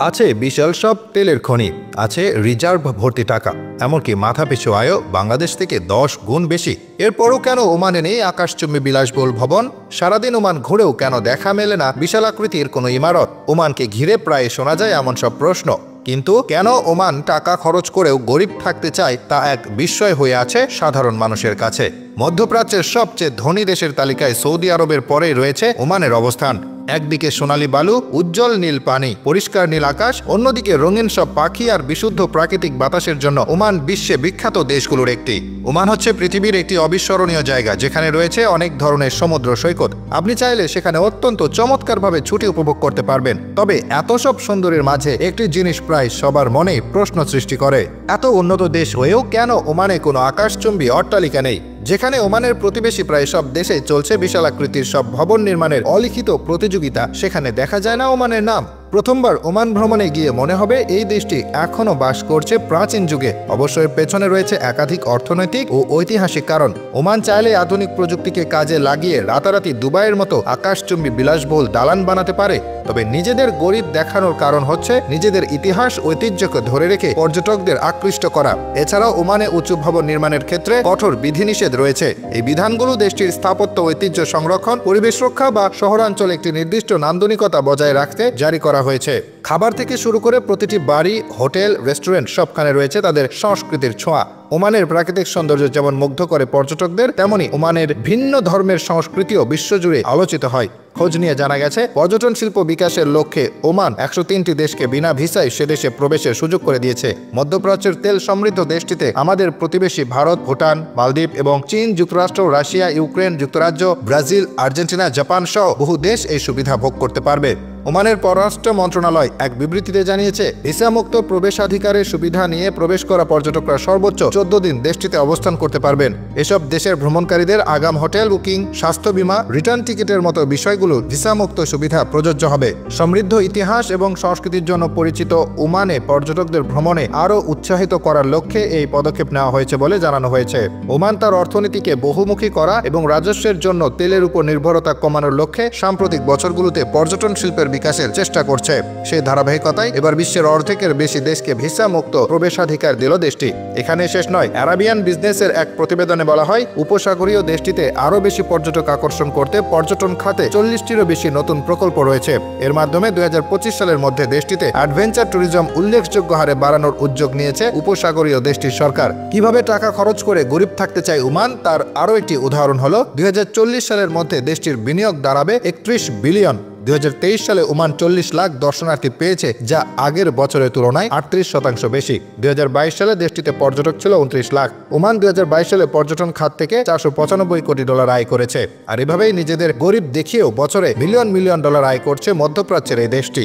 আছে বিশাল সব তেলের খনি, আছে রিজার্ভ ভর্তি টাকা, এমনকি মাথাপিছু আয়ও বাংলাদেশ থেকে 10 গুণ বেশি। এরপরও কেন ওমানে নেই আকাশচুম্বী বিলাসবহুল ভবন? সারাদিন ওমান ঘুরেও কেন দেখা মেলে না বিশাল আকৃতির কোনো ইমারত? ওমানকে ঘিরে প্রায় শোনা যায় এমন সব প্রশ্ন। কিন্তু কেন ওমান টাকা খরচ করেও গরিব থাকতে চায় তা এক বিস্ময় হয়ে আছে সাধারণ মানুষের কাছে। মধ্যপ্রাচ্যের সবচেয়ে ধনী দেশের তালিকায় সৌদি আরবের পরেই রয়েছে ওমানের অবস্থান। একদিকে সোনালী বালু, উজ্জ্বল নীল পানি, পরিষ্কার নীল আকাশ, অন্যদিকে রঙিন সব পাখি আর বিশুদ্ধ প্রাকৃতিক বাতাসের জন্য ওমান বিশ্বে বিখ্যাত দেশগুলোর একটি। ওমান হচ্ছে পৃথিবীর একটি অবিস্মরণীয় জায়গা, যেখানে রয়েছে অনেক ধরনের সমুদ্র সৈকত। আপনি চাইলে সেখানে অত্যন্ত চমৎকারভাবে ছুটি উপভোগ করতে পারবেন। তবে এত সব সুন্দরের মাঝে একটি জিনিস প্রায় সবার মনেই প্রশ্ন সৃষ্টি করে, এত উন্নত দেশ হয়েও কেন ওমানে কোনো আকাশচুম্বী অট্টালিকা নেই? যেখানে ওমানের প্রতিবেশী প্রায় সব দেশে চলছে বিশাল আকৃতির সব ভবন নির্মাণের অলিখিত প্রতিযোগিতা, সেখানে দেখা যায় না ওমানের নাম। প্রথমবার ওমান ভ্রমণে গিয়ে মনে হবে এই দেশটি এখনও বাস করছে প্রাচীন যুগে। অবশ্যই পেছনে রয়েছে একাধিক অর্থনৈতিক ও ঐতিহাসিক কারণ। ওমান চাইলে আধুনিক প্রযুক্তিকে কাজে লাগিয়ে রাতারাতি দুবাইয়ের মতো আকাশচুম্বী বিলাসবহুল দালান বানাতে পারে। তবে নিজেদের গরিব দেখানোর কারণ হচ্ছে নিজেদের ইতিহাস ঐতিহ্যকে ধরে রেখে পর্যটকদের আকৃষ্ট করা। এছাড়াও ওমানে উঁচু ভবন নির্মাণের ক্ষেত্রে কঠোর বিধিনিষেধ রয়েছে। এই বিধানগুলো দেশটির স্থাপত্য ঐতিহ্য সংরক্ষণ, পরিবেশ রক্ষা বা শহরাঞ্চলে একটি নির্দিষ্ট নান্দনিকতা বজায় রাখতে জারি করা হয়েছে। খাবার থেকে শুরু করে প্রতিটি বাড়ি, হোটেল, রেস্টুরেন্ট সবখানে রয়েছে তাদের সংস্কৃতির ছোঁয়া। ওমানের প্রাকৃতিক সৌন্দর্য যেমন মুগ্ধ করে পর্যটকদের, তেমনি ওমানের ভিন্ন ধর্মের সংস্কৃতিও বিশ্বজুড়ে আলোচিত হয়। খোঁজ নিয়ে জানা গেছে, পর্যটন শিল্প বিকাশের লক্ষ্যে ওমান 103টি দেশকে বিনা ভিসায় সে দেশে প্রবেশের সুযোগ করে দিয়েছে। মধ্যপ্রাচ্যের তেল সমৃদ্ধ দেশটিতে আমাদের প্রতিবেশী ভারত, ভুটান, মালদ্বীপ এবং চীন, যুক্তরাষ্ট্র, রাশিয়া, ইউক্রেন, যুক্তরাজ্য, ব্রাজিল, আর্জেন্টিনা, জাপান সহ বহু দেশ এই সুবিধা ভোগ করতে পারবে। ওমানের পররাষ্ট্র মন্ত্রণালয় এক বিবৃতিতে জানিয়েছে, ভিসামুক্ত প্রবেশাধিকারের সুবিধা নিয়ে প্রবেশ করা পর্যটকরা সর্বোচ্চ 14 দিন দেশটিতে অবস্থান করতে পারবেন। এসব দেশের ভ্রমণকারীদের আগাম হোটেল বুকিং, স্বাস্থ্য বীমা, রিটার্ন টিকিটের মতো বিষয়গুলো ভিসামুক্ত সুবিধা প্রযোজ্য হবে। সমৃদ্ধ ইতিহাস এবং সংস্কৃতির জন্য পরিচিত ওমানে পর্যটকদের ভ্রমণে আরও উৎসাহিত করার লক্ষ্যে এই পদক্ষেপ নেওয়া হয়েছে বলে জানানো হয়েছে। ওমান তার অর্থনীতিকে বহুমুখী করা এবং রাজস্বের জন্য তেলের উপর নির্ভরতা কমানোর লক্ষ্যে সাম্প্রতিক বছরগুলোতে পর্যটন শিল্পের বিকাশের চেষ্টা করছে। সেই ধারাবাহিকতায় এবার বিশ্বের অর্ধেকের বেশি দেশকে ভিসা মুক্ত প্রবেশাধিকার দিল দেশটি। এখানে শেষ নয়। আরাবিয়ান বিজনেসের এক প্রতিবেদনে বলা হয়, উপসাগরীয় দেশটিতে আরও বেশি পর্যটক আকর্ষণ করতে পর্যটন খাতে 40টিরও বেশি নতুন প্রকল্প রয়েছে। এর মাধ্যমে 2025 সালের মধ্যে দেশটিতে অ্যাডভেঞ্চার ট্যুরিজম উল্লেখযোগ্য হারে বাড়ানোর উদ্যোগ নিয়েছে উপসাগরীয় দেশটির সরকার। কিভাবে টাকা খরচ করে গরিব থাকতে চায় ওমান, তার আরও একটি উদাহরণ হলো 2040 সালের মধ্যে দেশটির বিনিয়োগ দাঁড়াবে 31 বিলিয়ন। 2023 সালে ওমান 40 লাখ দর্শনার্থী পেয়েছে, যা আগের বছরের তুলনায় 38% বেশি। 2022 সালে দেশটিতে পর্যটক ছিল 29 লাখ। ওমান 2022 সালে পর্যটন খাত থেকে $495 কোটি আয় করেছে। আর এভাবেই নিজেদের গরিব দেখিয়েও বছরে মিলিয়ন মিলিয়ন ডলার আয় করছে মধ্যপ্রাচ্যের এই দেশটি।